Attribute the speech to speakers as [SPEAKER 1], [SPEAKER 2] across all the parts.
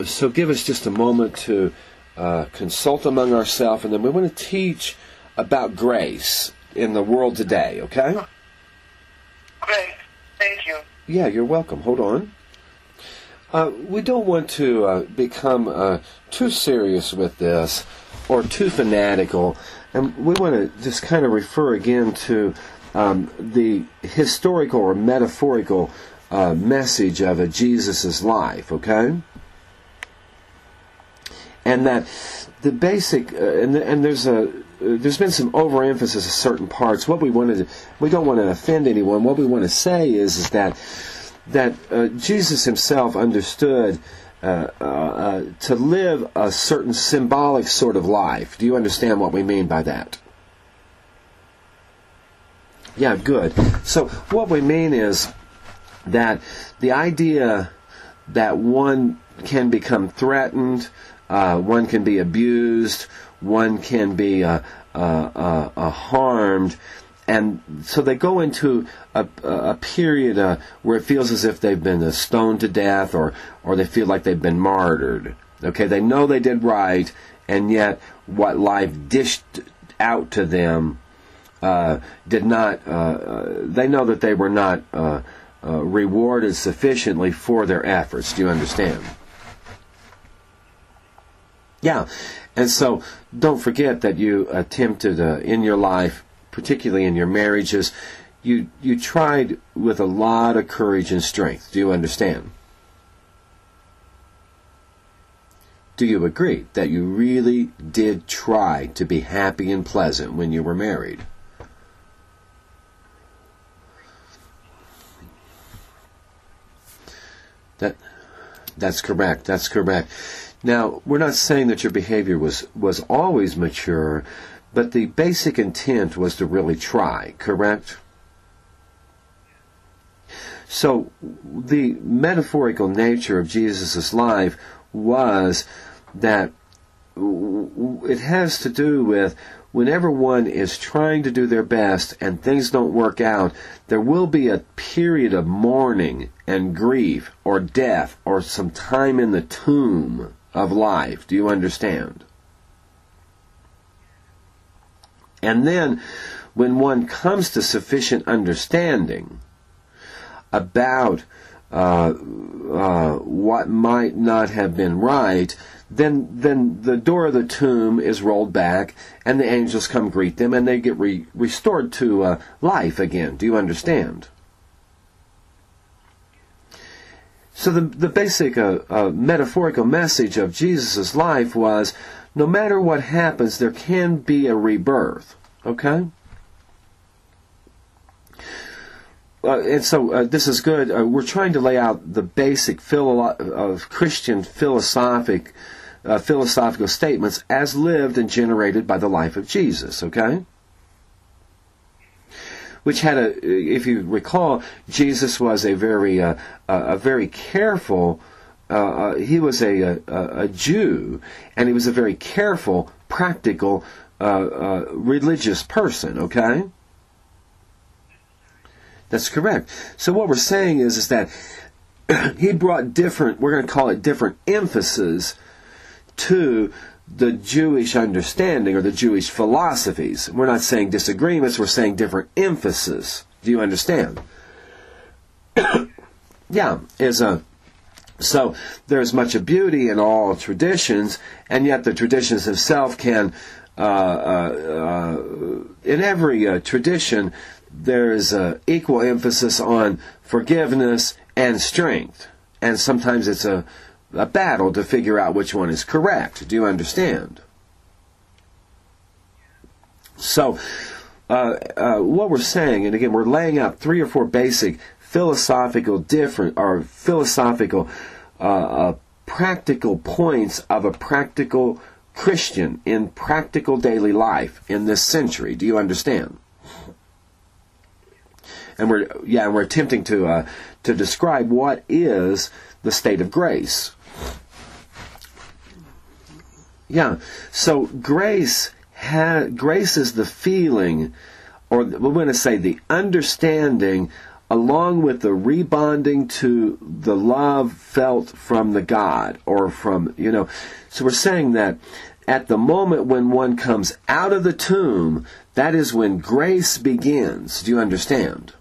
[SPEAKER 1] So give us just a moment to consult among ourselves, and then we want to teach about grace in the world today, okay?
[SPEAKER 2] Great. Thank you.
[SPEAKER 1] Yeah, you're welcome. Hold on. We don't want to become too serious with this or too fanatical, and we want to just kind of refer again to the historical or metaphorical message of Jesus' life, okay? And that the basic, and there's been some overemphasis of certain parts. What we don't want to offend anyone. What we want to say is that Jesus himself understood to live a certain symbolic sort of life. Do you understand what we mean by that? Yeah, good. So what we mean is that the idea that one can become threatened, one can be abused, one can be harmed, and so they go into a period where it feels as if they've been stoned to death, or they feel like they've been martyred. Okay, they know they did right, and yet what life dished out to them did not. They know that they were not rewarded sufficiently for their efforts. Do you understand? Yeah, and so don't forget that you attempted in your life, particularly in your marriages, you tried with a lot of courage and strength. Do you understand? Do you agree that you really did try to be happy and pleasant when you were married? That's correct. That's correct. Now, we're not saying that your behavior was always mature, but the basic intent was to really try, correct? So, the metaphorical nature of Jesus' life was that it has to do with whenever one is trying to do their best and things don't work out, there will be a period of mourning and grief or death or some time in the tomb of life. Do you understand? And then, when one comes to sufficient understanding about what might not have been right, then the door of the tomb is rolled back, and the angels come greet them, and they get restored to life again. Do you understand? So the basic metaphorical message of Jesus' life was, no matter what happens, there can be a rebirth. Okay? And so this is good. We're trying to lay out the basic of Christian philosophical statements as lived and generated by the life of Jesus. Okay? Which had if you recall, Jesus was a very careful. He was a Jew, and he was a very careful, practical, religious person. Okay. That's correct. So what we're saying is that he brought different, we're going to call it different emphasis to the Jewish understanding or the Jewish philosophies. We're not saying disagreements, we're saying different emphasis. Do you understand? Yeah, so there's much of beauty in all traditions, and yet the traditions themselves can, in every tradition, there is equal emphasis on forgiveness and strength. And sometimes it's a battle to figure out which one is correct. Do you understand? So, what we're saying, and again, we're laying out 3 or 4 basic philosophical practical points of a practical Christian in practical daily life in this century. Do you understand? And we're attempting to describe what is the state of grace. Yeah. So grace is the feeling, or we're going to say the understanding along with the rebonding to the love felt from the God, or from, so we're saying that at the moment when one comes out of the tomb, that is when grace begins. Do you understand?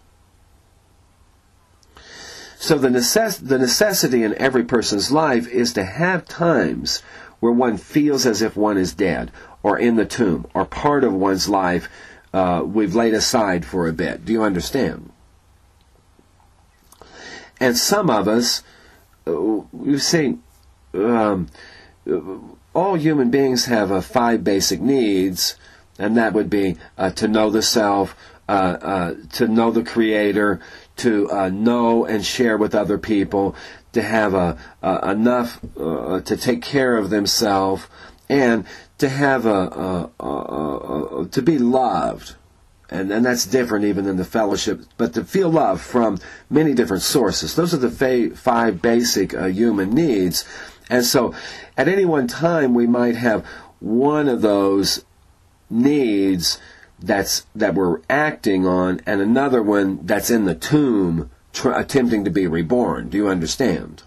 [SPEAKER 1] So the necessity in every person's life is to have times where one feels as if one is dead, or in the tomb, or part of one's life we've laid aside for a bit. Do you understand? And some of us, you see, all human beings have 5 basic needs, and that would be to know the self, to know the Creator, to know and share with other people, to have enough to take care of themselves, and to have to be loved. And that's different even than the fellowship, but to feel love from many different sources. Those are the 5 basic human needs. And so at any one time we might have one of those needs that we're acting on, and another one that's in the tomb attempting to be reborn. Do you understand?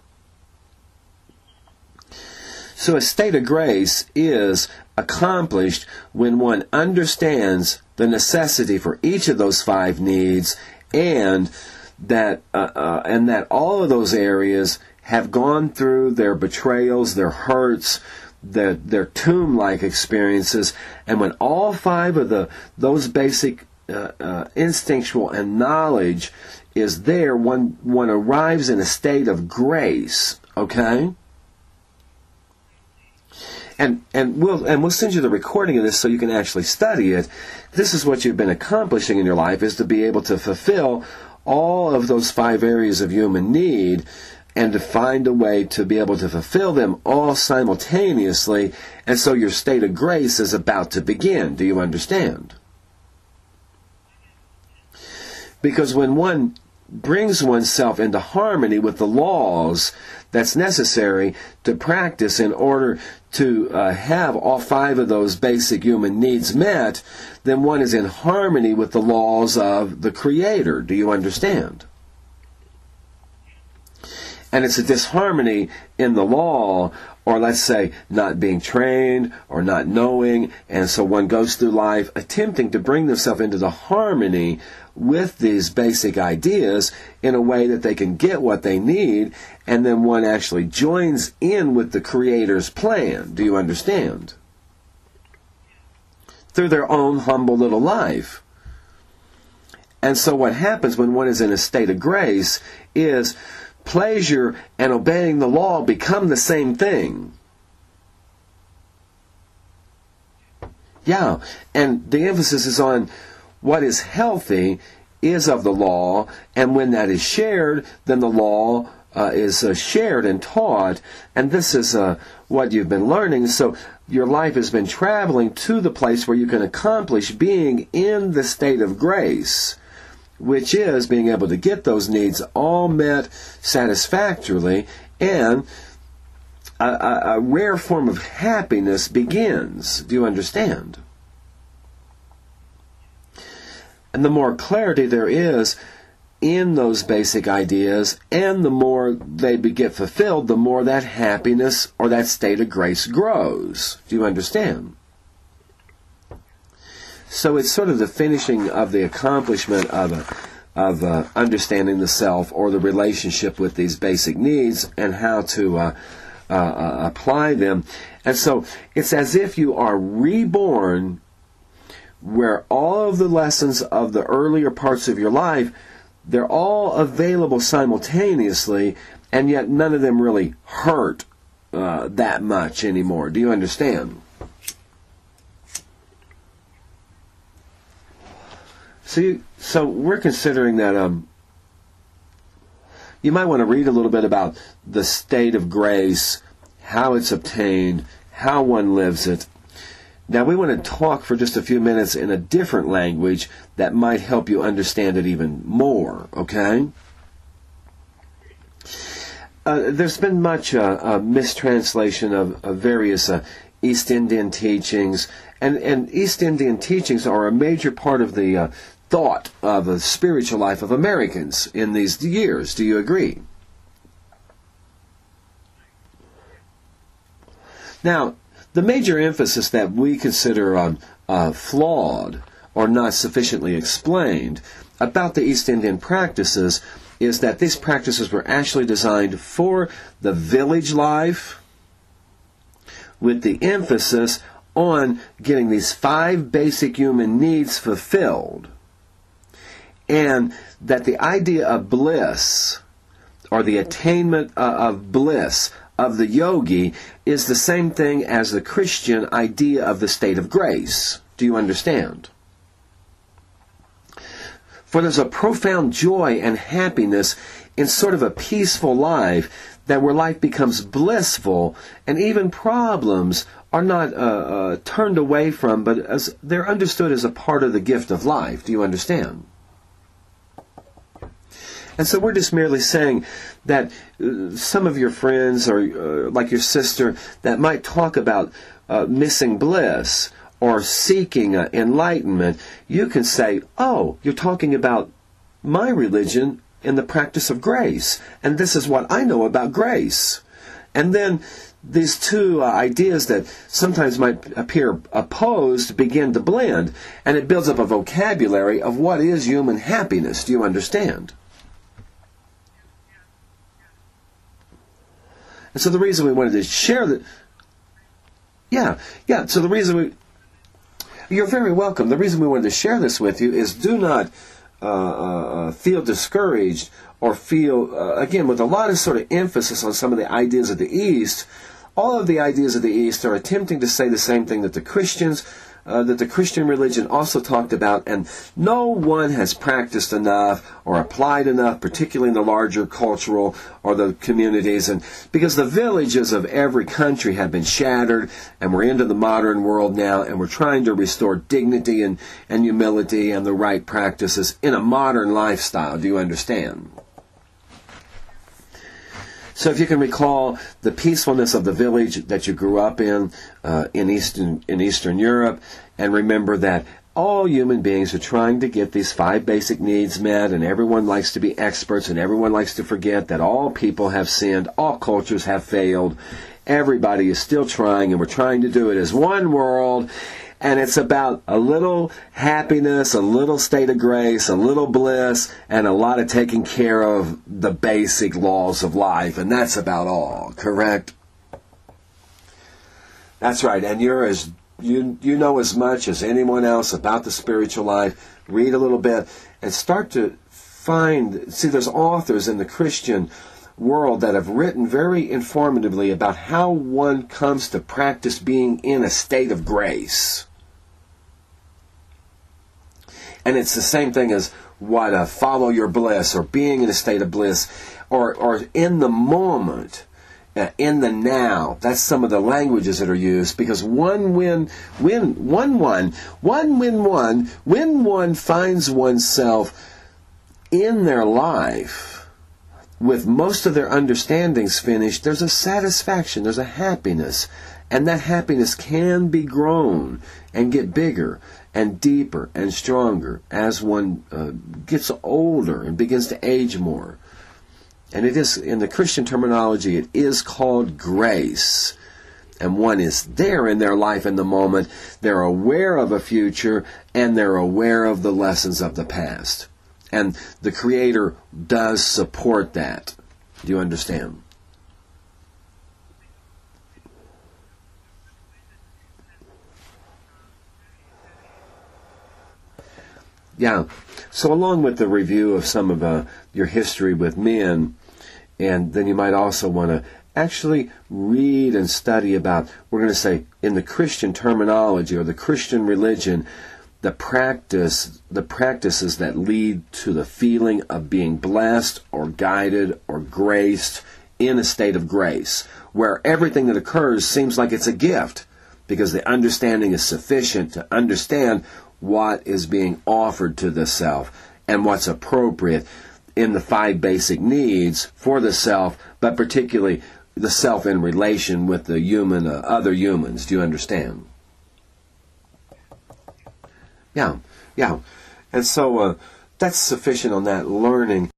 [SPEAKER 1] So a state of grace is accomplished when one understands the necessity for each of those 5 needs, and that all of those areas have gone through their betrayals, their hurts, their tomb-like experiences, and when all 5 of those basic instinctual and knowledge is there, one arrives in a state of grace. Okay. And we'll send you the recording of this so you can actually study it. This is what you've been accomplishing in your life, is to be able to fulfill all of those 5 areas of human need, and to find a way to be able to fulfill them all simultaneously. And so your state of grace is about to begin. Do you understand? Because when one brings oneself into harmony with the laws that's necessary to practice in order to have all 5 of those basic human needs met, then one is in harmony with the laws of the Creator. Do you understand? And it's a disharmony in the law, or let's say not being trained or not knowing, and so one goes through life attempting to bring themselves into the harmony with these basic ideas in a way that they can get what they need, and then one actually joins in with the Creator's plan. Do you understand? Through their own humble little life. And so what happens when one is in a state of grace is pleasure and obeying the law become the same thing. Yeah, and the emphasis is on what is healthy is of the law, and when that is shared, then the law is shared and taught, and this is what you've been learning. So your life has been traveling to the place where you can accomplish being in the state of grace, which is being able to get those needs all met satisfactorily, and a rare form of happiness begins. Do you understand? And the more clarity there is in those basic ideas, and the more they get fulfilled, the more that happiness or that state of grace grows. Do you understand? So it's sort of the finishing of the accomplishment of understanding the self, or the relationship with these basic needs, and how to apply them. And so it's as if you are reborn, where all of the lessons of the earlier parts of your life, they're all available simultaneously, and yet none of them really hurt that much anymore. Do you understand? So we're considering that you might want to read a little bit about the state of grace, how it's obtained, how one lives it. Now we want to talk for just a few minutes in a different language that might help you understand it even more, okay? There's been much mistranslation of various East Indian teachings, and East Indian teachings are a major part of the thought of the spiritual life of Americans in these years. Do you agree? Now, the major emphasis that we consider flawed or not sufficiently explained about the East Indian practices is that these practices were actually designed for the village life, with the emphasis on getting these 5 basic human needs fulfilled, and that the idea of bliss, or the attainment of bliss of the yogi, is the same thing as the Christian idea of the state of grace. Do you understand? For there's a profound joy and happiness in sort of a peaceful life, that where life becomes blissful, and even problems are not turned away from, but as they're understood as a part of the gift of life. Do you understand? And so we're just merely saying that some of your friends, or like your sister, that might talk about missing bliss or seeking enlightenment, you can say, oh, you're talking about my religion in the practice of grace, and this is what I know about grace. And then these two ideas that sometimes might appear opposed begin to blend, and it builds up a vocabulary of what is human happiness. Do you understand? And so the reason we wanted to share that, so the reason you're very welcome. The reason we wanted to share this with you is do not feel discouraged or feel, again, with a lot of sort of emphasis on some of the ideas of the East. All of the ideas of the East are attempting to say the same thing that the Christians, that the Christian religion also talked about, and no one has practiced enough or applied enough, particularly in the larger cultural or the communities, and because the villages of every country have been shattered, and we're into the modern world now, and we're trying to restore dignity and humility and the right practices in a modern lifestyle. Do you understand? So if you can recall the peacefulness of the village that you grew up in Eastern Europe, and remember that all human beings are trying to get these 5 basic needs met, and everyone likes to be experts, and everyone likes to forget that all people have sinned, all cultures have failed, everybody is still trying, and we're trying to do it as one world. And it's about a little happiness, a little state of grace, a little bliss, and a lot of taking care of the basic laws of life. And that's about all, correct? That's right. And you know as much as anyone else about the spiritual life. Read a little bit and start to see, there's authors in the Christian world that have written very informatively about how one comes to practice being in a state of grace. And it's the same thing as what follow your bliss, or being in a state of bliss, or in the moment, in the now. That's some of the languages that are used, because when one finds oneself in their life with most of their understandings finished, there's a satisfaction, there's a happiness, and that happiness can be grown and get bigger and deeper and stronger as one gets older and begins to age more. And it is, in the Christian terminology, it is called grace. And one is there in their life in the moment. They're aware of a future, and they're aware of the lessons of the past. And the Creator does support that. Do you understand? Yeah. So along with the review of some of your history with men, and then you might also want to actually read and study about, we're going to say, in the Christian terminology or the Christian religion, the practices that lead to the feeling of being blessed or guided or graced in a state of grace, where everything that occurs seems like it's a gift, because the understanding is sufficient to understand what is being offered to the self and what's appropriate in the 5 basic needs for the self, but particularly the self in relation with the human, other humans. Do you understand? Yeah. And so that's sufficient on that learning.